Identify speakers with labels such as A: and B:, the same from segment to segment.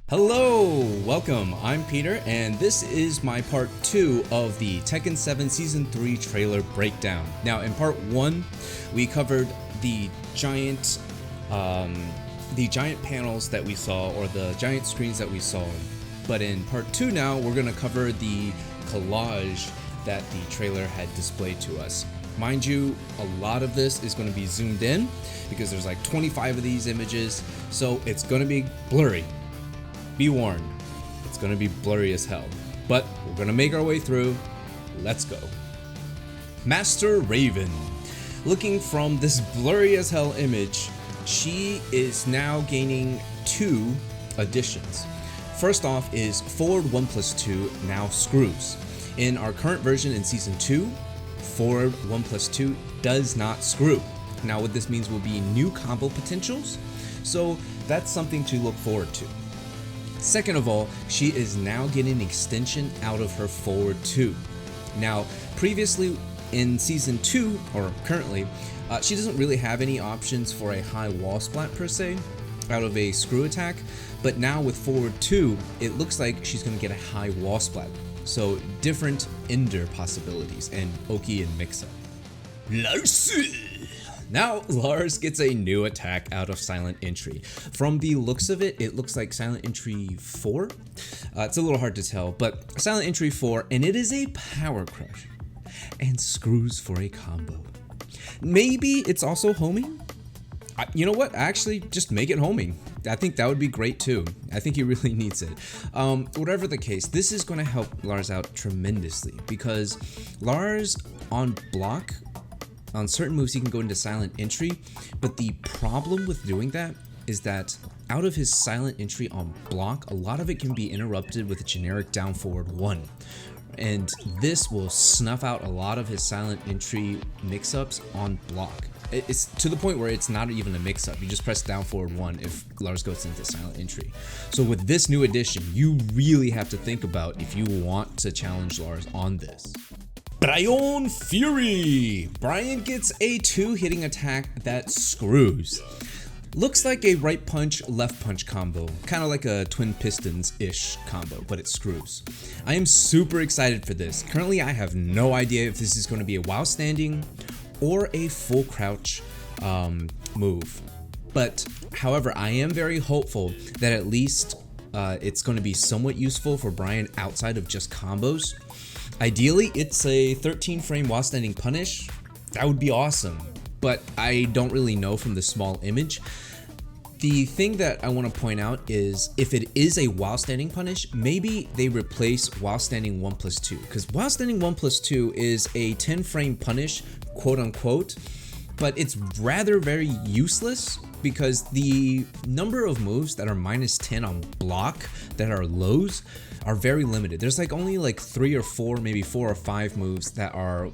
A: Hello, welcome. I'm Peter, and this is my part 2 of the Tekken 7 Season 3 trailer breakdown. Now, in part 1, we covered the giant panels that we saw, or the giant screens that we saw. But in part 2 now, we're going to cover the collage that the trailer had displayed to us. Mind you, a lot of this is going to be zoomed in because there's like 25 of these images, so it's going to be blurry. Be warned, it's going to be blurry as hell, but we're going to make our way through. Let's go. Master Raven. Looking from this blurry as hell image, she is now gaining 2 additions. First off is forward 1+2 now screws. In our current version in Season 2, forward 1+2 does not screw. Now what this means will be new combo potentials, so that's something to look forward to. Second of all, she is now getting an extension out of her forward 2. Now previously in Season 2, or currently, she doesn't really have any options for a high wall splat per se out of a screw attack, but now with forward 2, it looks like she's going to get a high wall splat. So different ender possibilities and Oki and mix-up. Lars! Now Lars gets a new attack out of Silent Entry. From the looks of it, it looks like Silent Entry 4. It's a little hard to tell, but Silent Entry 4, and it is a power crush and screws for a combo. Maybe it's also homing? You know what? Actually, just make it homing. I think that would be great too. I think he really needs it. Whatever the case, this is going to help Lars out tremendously because Lars on block, on certain moves he can go into Silent Entry, but the problem with doing that is that out of his Silent Entry on block, a lot of it can be interrupted with a generic down forward 1. And this will snuff out a lot of his Silent Entry mix-ups on block. It's to the point where it's not even a mix-up. You just press down forward 1 if Lars goes into Silent Entry. So with this new addition, you really have to think about if you want to challenge Lars on this. Bryan Fury! Bryan gets a 2-hitting attack that screws. Looks like a right punch, left punch combo, kind of like a twin pistons-ish combo, but it screws. I am super excited for this. Currently, I have no idea if this is going to be a while standing or a full crouch move. But however, I am very hopeful that at least it's going to be somewhat useful for Bryan outside of just combos. Ideally, it's a 13 frame while standing punish. That would be awesome, but I don't really know from the small image. The thing that I want to point out is if it is a while standing punish, maybe they replace while standing 1+2, because while standing 1+2 is a 10 frame punish, quote unquote, but it's rather very useless because the number of moves that are -10 on block that are lows are very limited. There's like only like 3 or 4, maybe 4 or 5 moves that are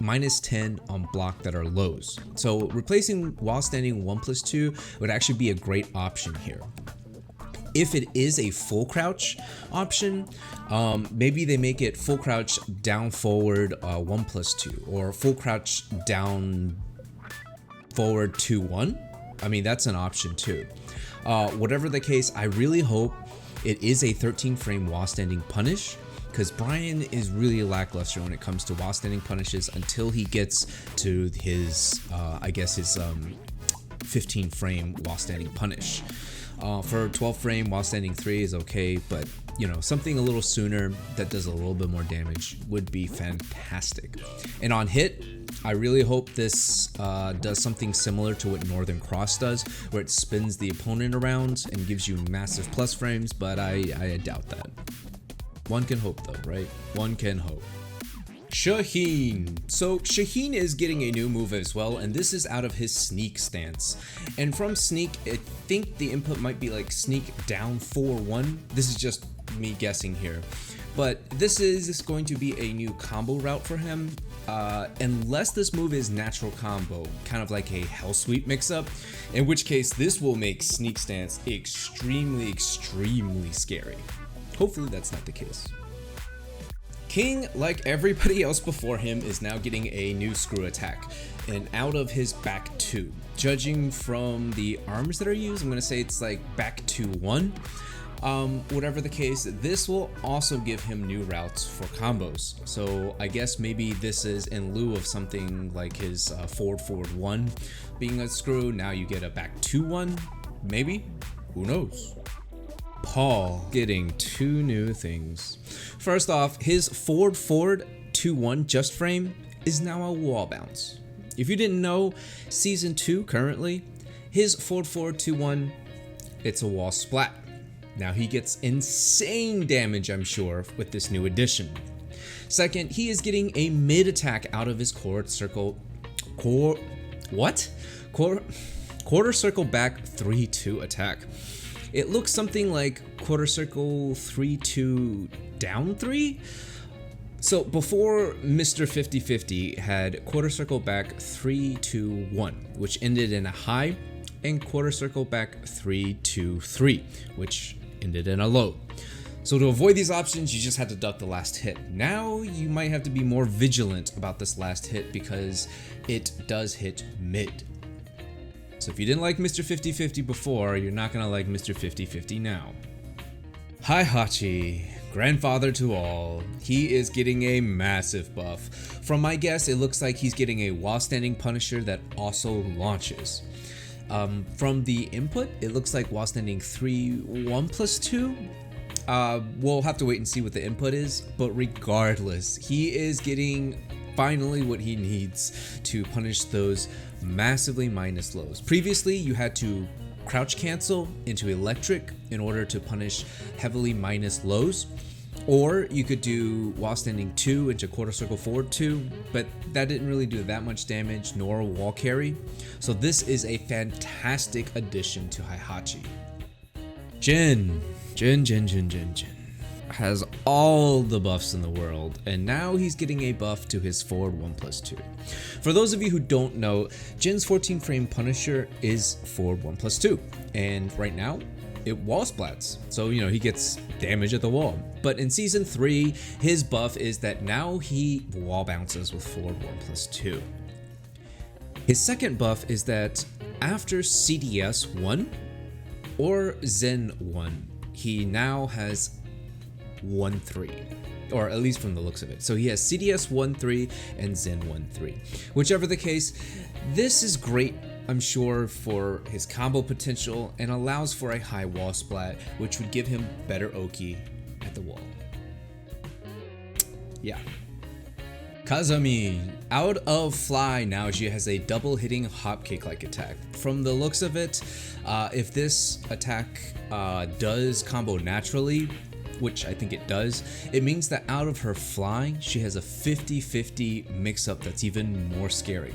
A: -10 on block that are lows. So replacing while standing 1+2 would actually be a great option here. If it is a full crouch option, maybe they make it full crouch down forward 1+2 or full crouch down forward 2-1. I mean, that's an option too. Whatever the case, I really hope it is a 13 frame while standing punish, because Bryan is really lackluster when it comes to while standing punishes until he gets to his, I guess his 15 frame while standing punish. For 12 frame while standing 3 is okay, but you know, something a little sooner that does a little bit more damage would be fantastic. And on hit, I really hope this does something similar to what Northern Cross does, where it spins the opponent around and gives you massive plus frames, but I doubt that. One can hope though, right? One can hope. Shaheen. So Shaheen is getting a new move as well, and this is out of his sneak stance. And from sneak, I think the input might be like sneak down 4-1. This is just me guessing here. But this is going to be a new combo route for him. Unless this move is natural combo, kind of like a hell sweep mix-up, in which case this will make sneak stance extremely scary. Hopefully that's not the case. King, like everybody else before him, is now getting a new screw attack, and out of his back 2. Judging from the arms that are used, I'm going to say it's like back 2-1. Whatever the case, this will also give him new routes for combos. So I guess maybe this is in lieu of something like his forward 1 being a screw. Now you get a back 2-1, maybe? Who knows? Paul getting 2 new things. First off, his forward 2-1 just frame is now a wall bounce. If you didn't know, season 2 currently, his forward 2-1, it's a wall splat. Now he gets insane damage, I'm sure, with this new addition. Second, he is getting a mid attack out of his quarter circle back 3-2 attack. It looks something like quarter circle 3-2 down 3. So before Mr. 50-50 had quarter circle back 3-2-1, which ended in a high, and quarter circle back 3-2-3, which ended in a low. So to avoid these options, you just had to duck the last hit. Now you might have to be more vigilant about this last hit because it does hit mid. So if you didn't like Mr. 50-50 before, you're not gonna like Mr. 50-50 now. Heihachi, grandfather to all, he is getting a massive buff. From my guess, it looks like he's getting a while standing Punisher that also launches. From the input, it looks like while standing 3-1+2. We'll have to wait and see what the input is, but regardless, he is getting finally what he needs to punish those massively minus lows. Previously, you had to crouch cancel into electric in order to punish heavily minus lows, or you could do while standing 2 into quarter circle forward 2, but that didn't really do that much damage nor wall carry. So this is a fantastic addition to Heihachi. Jin has all the buffs in the world, and now he's getting a buff to his forward 1+2. For those of you who don't know, Jin's 14 frame Punisher is forward 1+2, and right now it wall splats, so he gets damage at the wall. But in season 3, his buff is that now he wall bounces with forward 1+2. His second buff is that after CDS 1 or Zen 1, he now has 1-3, or at least from the looks of it. So he has CDS 1-3 and Zen 1-3. Whichever the case, this is great, I'm sure, for his combo potential and allows for a high wall splat, which would give him better Oki at the wall. Yeah. Kazumi, out of fly, now she has a double hitting hopkick like attack. From the looks of it, if this attack does combo naturally, which I think it does, it means that out of her fly, she has a 50-50 mix-up that's even more scary.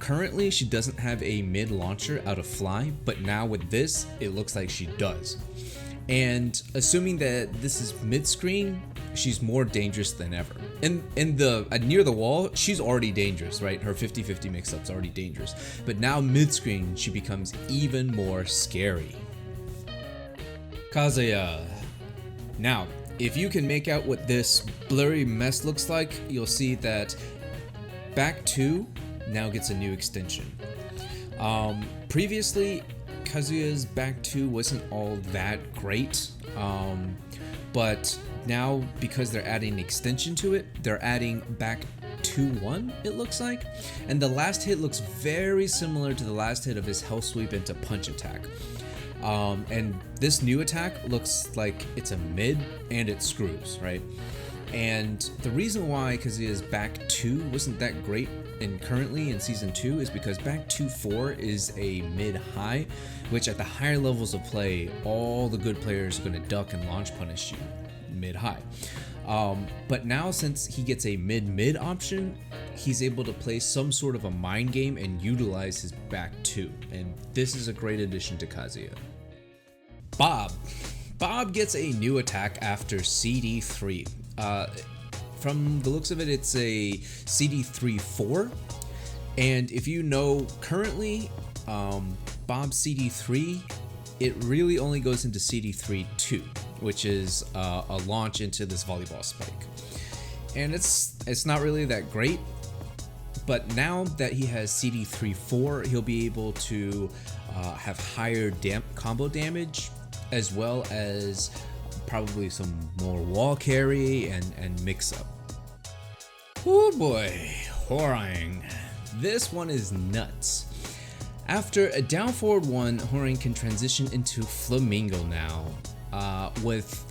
A: Currently, she doesn't have a mid launcher out of fly, but now with this, it looks like she does. And assuming that this is mid-screen, she's more dangerous than ever. In the near the wall, she's already dangerous, right? Her 50-50 mix-up's already dangerous. But now mid-screen, she becomes even more scary. Kazuya. Now, if you can make out what this blurry mess looks like, you'll see that back 2 now gets a new extension. Previously, Kazuya's back 2 wasn't all that great, but now because they're adding an extension to it, they're adding back 2-1, it looks like, and the last hit looks very similar to the last hit of his hell sweep into punch attack. And this new attack looks like it's a mid and it screws, right? And the reason why Kazuya's back 2 wasn't that great and currently in season 2 is because back 2-4 is a mid-high, which at the higher levels of play, all the good players are going to duck and launch punish you mid-high. But now since he gets a mid-mid option, he's able to play some sort of a mind game and utilize his back 2, and this is a great addition to Kazuya. Bob gets a new attack after CD3. From the looks of it, it's a CD3-4, and if you know currently, Bob's CD3, it really only goes into CD3-2, which is a launch into this volleyball spike. and it's not really that great. But now that he has CD3-4, he'll be able to have higher combo damage, as well as probably some more wall carry and mix up. Oh boy, Hworoang. This one is nuts. After a down forward 1, Hworoang can transition into Flamingo now, with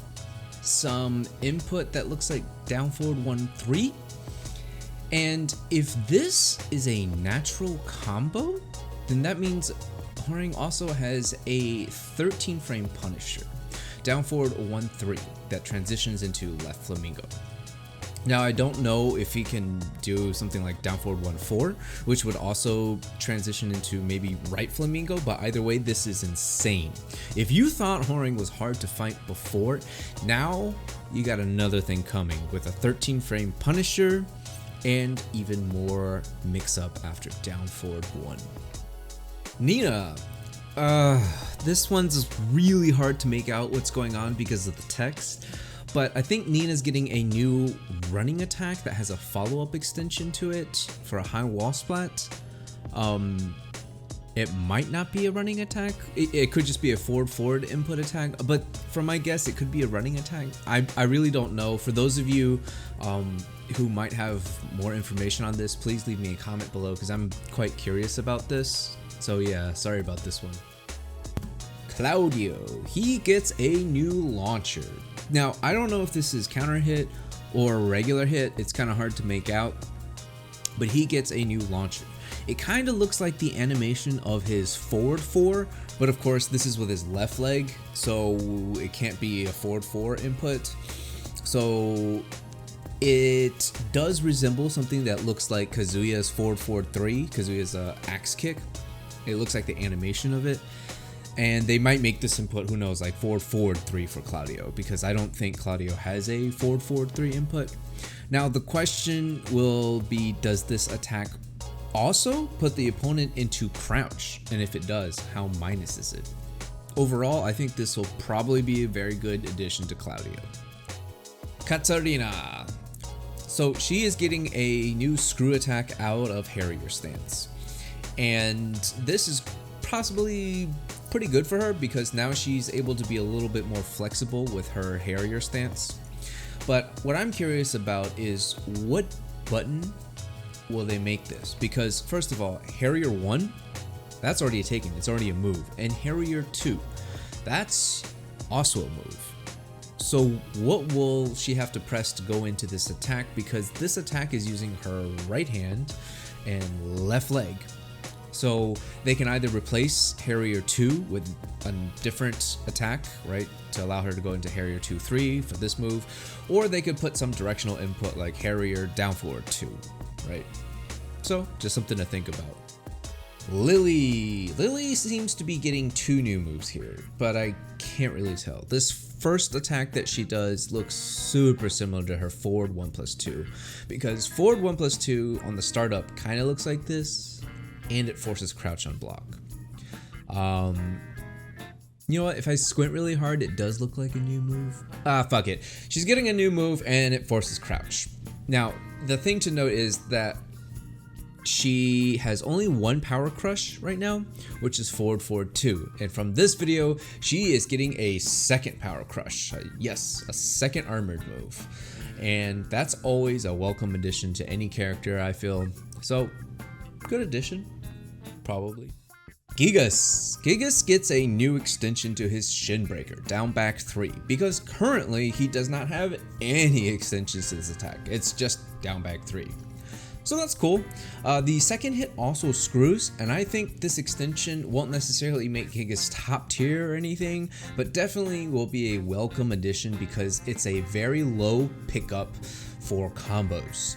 A: some input that looks like down forward 1-3. And if this is a natural combo, then that means Hworoang also has a 13 frame Punisher, down forward 1-3, that transitions into left Flamingo. Now I don't know if he can do something like down forward 1-4, which would also transition into maybe right Flamingo, but either way this is insane. If you thought Hworoang was hard to fight before, now you got another thing coming with a 13 frame Punisher and even more mix up after down forward 1. Nina. This one's really hard to make out what's going on because of the text, but I think Nina's getting a new running attack that has a follow-up extension to it for a high wall splat. It might not be a running attack. It could just be a forward input attack, but from my guess, it could be a running attack. I really don't know. For those of you who might have more information on this, please leave me a comment below because I'm quite curious about this. So yeah, sorry about this one. Claudio, he gets a new launcher. Now, I don't know if this is counter hit or regular hit. It's kind of hard to make out, but he gets a new launcher. It kind of looks like the animation of his forward 4, but of course this is with his left leg, so it can't be a forward 4 input. So it does resemble something that looks like Kazuya's forward 3, Kazuya's axe kick. It looks like the animation of it. And they might make this input, who knows, like forward 3 for Claudio, because I don't think Claudio has a forward 3 input. Now the question will be, does this attack also put the opponent into crouch? And if it does, how minus is it? Overall, I think this will probably be a very good addition to Claudio. Katarina. So she is getting a new screw attack out of Harrier stance. And this is possibly pretty good for her because now she's able to be a little bit more flexible with her Harrier stance. But what I'm curious about is what button will they make this? Because first of all, Harrier 1, that's already a Taken, it's already a move. And Harrier 2, that's also a move. So what will she have to press to go into this attack? Because this attack is using her right hand and left leg. So they can either replace Harrier 2 with a different attack, right, to allow her to go into Harrier 2-3 for this move, or they could put some directional input like Harrier down forward 2, right? So just something to think about. Lili. Lili seems to be getting 2 new moves here, but I can't really tell. This first attack that she does looks super similar to her forward 1+2, because forward 1+2 on the startup kind of looks like this, and it forces crouch on block. You know what, if I squint really hard, it does look like a new move. Fuck it. She's getting a new move and it forces crouch. Now, the thing to note is that she has only 1 power crush right now, which is forward 2. And from this video, she is getting a second power crush. Yes, a second armored move. And that's always a welcome addition to any character, I feel. So, good addition. Probably. Gigas. Gigas gets a new extension to his shin breaker, down back 3, because currently he does not have any extensions to his attack. It's just down back 3. So that's cool. The second hit also screws, and I think this extension won't necessarily make Gigas top tier or anything, but definitely will be a welcome addition because it's a very low pickup for combos.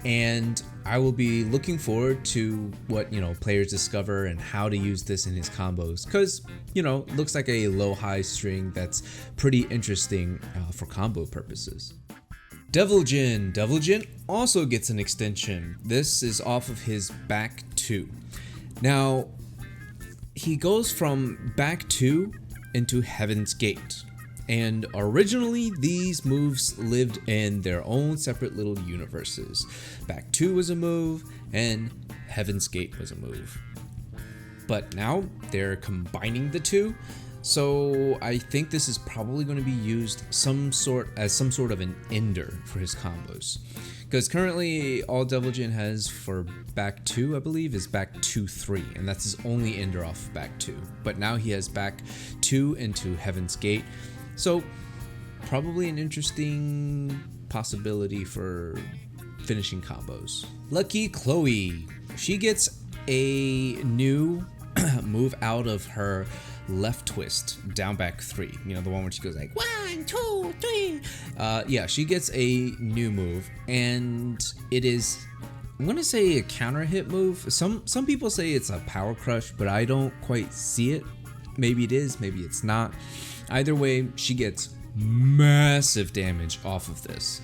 A: And I will be looking forward to what, players discover and how to use this in his combos, because, it looks like a low-high string that's pretty interesting for combo purposes. Devil Jin. Devil Jin also gets an extension. This is off of his back 2. Now, he goes from back 2 into Heaven's Gate. And originally, these moves lived in their own separate little universes. Back 2 was a move, and Heaven's Gate was a move. But now, they're combining the two, so I think this is probably going to be used as some sort of an ender for his combos. Because currently, all Devil Jin has for back 2, I believe, is back 2-3, and that's his only ender off of back 2. But now he has back 2 into Heaven's Gate, so probably an interesting possibility for finishing combos. Lucky Chloe, she gets a new move out of her left twist, down back 3. You know, the one where she goes like 1, 2, 3. Yeah, she gets a new move, and it is, I'm gonna say, a counter hit move. Some people say it's a power crush, but I don't quite see it. Maybe it is, maybe it's not. Either way, she gets massive damage off of this.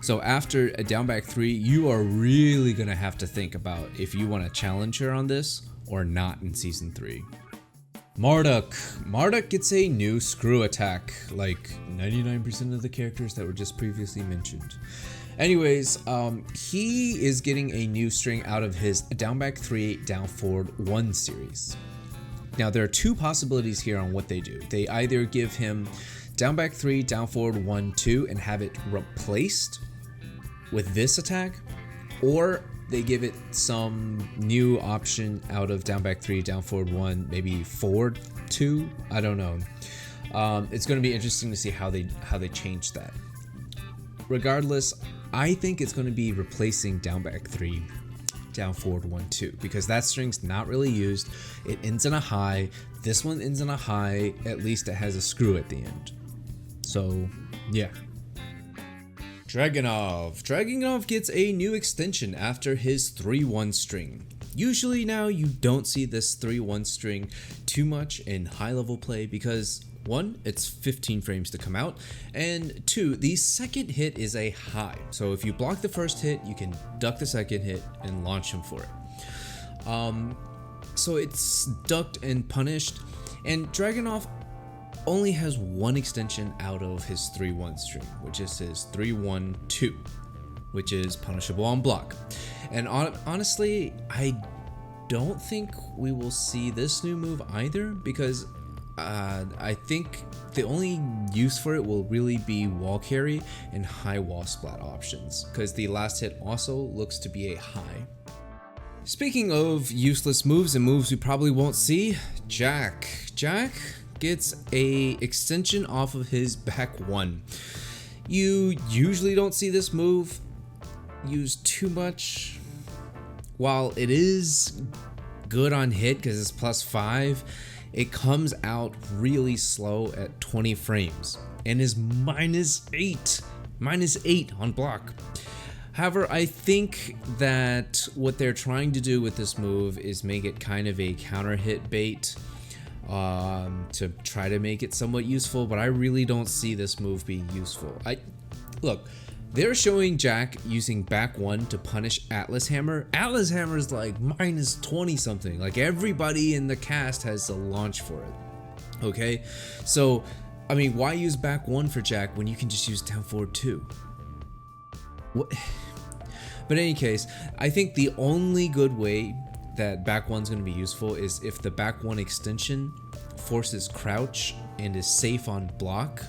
A: So after a down back 3, you are really gonna have to think about if you want to challenge her on this or not in season 3. Marduk gets a new screw attack, like 99% of the characters that were just previously mentioned. Anyways, he is getting a new string out of his down back 3, down forward 1 series. Now there are 2 possibilities here on what they do. They either give him down back 3, down forward 1, 2 and have it replaced with this attack, or they give it some new option out of down back 3, down forward 1, maybe forward 2. I don't know. It's going to be interesting to see how they change that. Regardless, I think it's going to be replacing down back 3, down forward 1, 2, because that string's not really used. It ends in a high. This one ends in a high. At least it has a screw at the end. So yeah. Dragunov gets a new extension after his 3-1 string. Usually now you don't see this 3-1 string too much in high level play because 1, it's 15 frames to come out, and 2, the second hit is a high. So if you block the first hit, you can duck the second hit and launch him for it. So it's ducked and punished, and Dragunov only has 1 extension out of his 3-1 string, which is his 3-1-2, which is punishable on block. And honestly, I don't think we will see this new move either, because I think the only use for it will really be wall carry and high wall splat options, because the last hit also looks to be a high. Speaking of useless moves and moves we probably won't see, Jack gets a extension off of his back 1. You usually don't see this move used too much. While it is good on hit because it's +5, it comes out really slow at 20 frames and is -8 on block. However, I think that what they're trying to do with this move is make it kind of a counter hit bait to try to make it somewhat useful, but I really don't see this move being useful. Look, they're showing Jack using back 1 to punish Atlas Hammer. Atlas Hammer is like -20 something. Like everybody in the cast has to launch for it. Okay, so I mean, why use back 1 for Jack when you can just use down forward 2? What? But in any case, I think the only good way that back 1's going to be useful is if the back 1 extension forces crouch and is safe on block.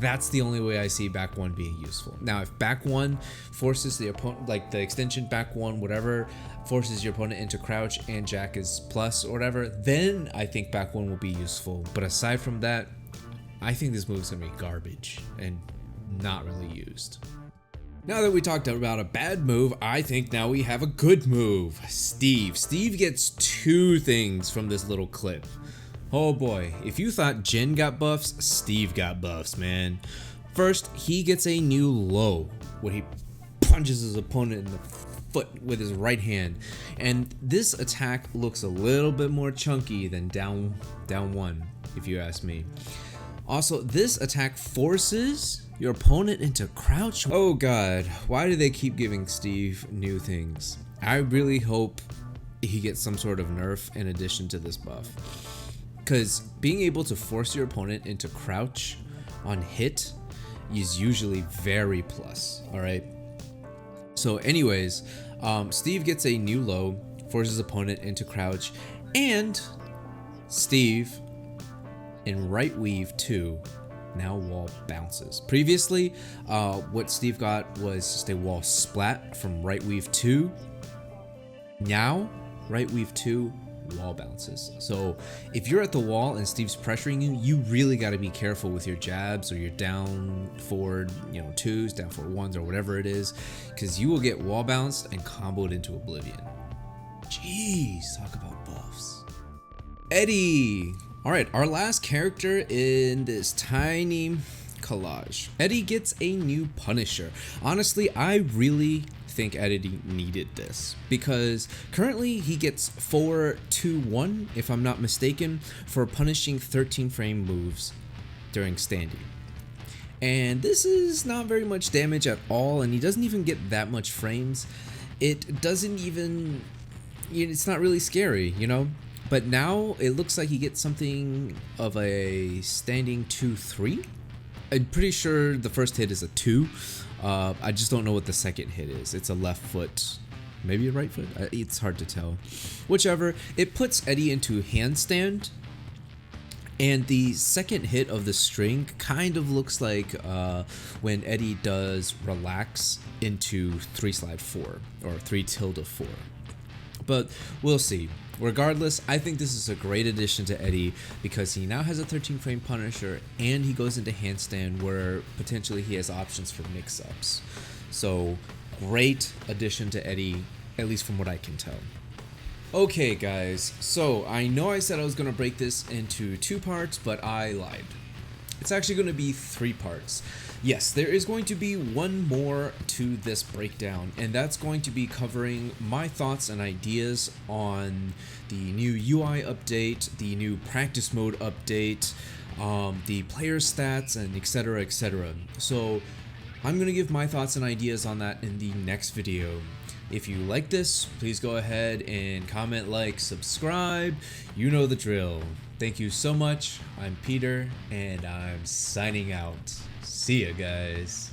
A: That's the only way I see back 1 being useful. Now, if back 1 forces the opponent, like the extension back 1, whatever, forces your opponent into crouch and Jack is plus or whatever, then I think back 1 will be useful. But aside from that, I think this move's going to be garbage and not really used. Now that we talked about a bad move, I think now we have a good move. Steve gets 2 things from this little clip. Oh boy, if you thought Jin got buffs, Steve got buffs, man. First, he gets a new low, where he punches his opponent in the foot with his right hand. And this attack looks a little bit more chunky than down 1, if you ask me. Also, this attack forces your opponent into crouch. Oh god, why do they keep giving Steve new things? I really hope he gets some sort of nerf in addition to this buff, because being able to force your opponent into crouch on hit is usually very plus. All right. So anyways, Steve gets a new low, forces opponent into crouch, and Steve in right weave 2 now wall bounces. Previously, what Steve got was just a wall splat from right weave 2. Now, right weave 2 wall bounces. So if you're at the wall and Steve's pressuring you, you really got to be careful with your jabs or your down forward, 2s, down forward 1s, or whatever it is, because you will get wall bounced and comboed into oblivion. Jeez, talk about buffs. Eddy. All right, our last character in this tiny collage. Eddy gets a new Punisher. Honestly, I really think Eddy needed this because currently he gets 4-2-1, if I'm not mistaken, for punishing 13 frame moves during standing. And this is not very much damage at all, and he doesn't even get that much frames. It doesn't even, it's not really scary, But now it looks like he gets something of a standing 2-3. I'm pretty sure the first hit is a 2. I just don't know what the second hit is. It's a left foot, maybe a right foot. It's hard to tell. Whichever. It puts Eddy into handstand. And the second hit of the string kind of looks like when Eddy does relax into 3/4 or 3-4. But we'll see. Regardless, I think this is a great addition to Eddy because he now has a 13 frame Punisher and he goes into handstand where potentially he has options for mix-ups. So great addition to Eddy, at least from what I can tell. Okay guys, so I know I said I was going to break this into 2 parts, but I lied. It's actually going to be 3 parts. Yes, there is going to be one more to this breakdown, and that's going to be covering my thoughts and ideas on the new UI update, the new practice mode update, the player stats, and etc, etc. So I'm going to give my thoughts and ideas on that in the next video. If you like this, please go ahead and comment, like, subscribe. You know the drill. Thank you so much. I'm Peter, and I'm signing out. See ya, guys.